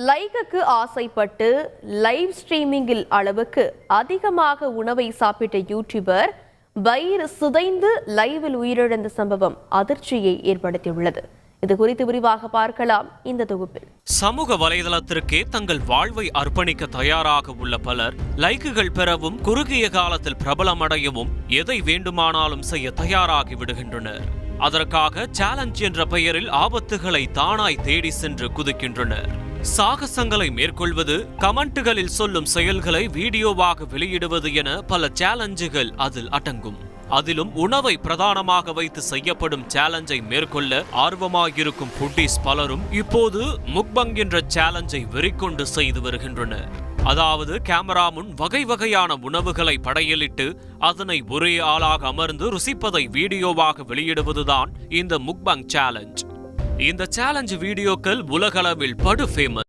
லைக்குக்கு ஆசைப்பட்டு லைவ் ஸ்ட்ரீமிங்கில் அளவுக்கு அதிகமாக உணவை சாப்பிட்ட யூடியூபர் வயிறு சிதைந்து லைவில் உயிரிழந்த சம்பவம் அதிர்ச்சியை ஏற்படுத்தியுள்ளது. இது குறித்து விரிவாக பார்க்கலாம் இந்த தொகுப்பில். சமூக வலைதளத்திற்கே தங்கள் வாழ்வை அர்ப்பணிக்க தயாராக உள்ள பலர் லைக்குகள் பெறவும் குறுகிய காலத்தில் பிரபலமடையவும் எதை வேண்டுமானாலும் செய்ய தயாராகி விடுகின்றனர். அதற்காக சேலஞ்ச் என்ற பெயரில் ஆபத்துகளை தானாய் தேடி சென்று குதிக்கின்றனர். சாகசங்களை மேற்கொள்வது, கமெண்ட்டுகளில் சொல்லும் செயல்களை வீடியோவாக வெளியிடுவது என பல சேலஞ்சுகள் அதில் அடங்கும். அதிலும் உணவை பிரதானமாக வைத்து செய்யப்படும் சேலஞ்சை மேற்கொள்ள ஆர்வமாயிருக்கும் ஃபுட்டீஸ் பலரும் இப்போது முக்பங் என்ற சேலஞ்சை வெறிக்கொண்டு செய்து வருகின்றனர். அதாவது கேமரா முன் வகை வகையான உணவுகளை படையலிட்டு அதனை ஒரே ஆளாக அமர்ந்து ருசிப்பதை வீடியோவாக வெளியிடுவதுதான் இந்த முக்பங் சேலஞ்ச். இந்த சேலஞ்ச் வீடியோக்கள் உலகளவில் படு ஃபேமஸ்.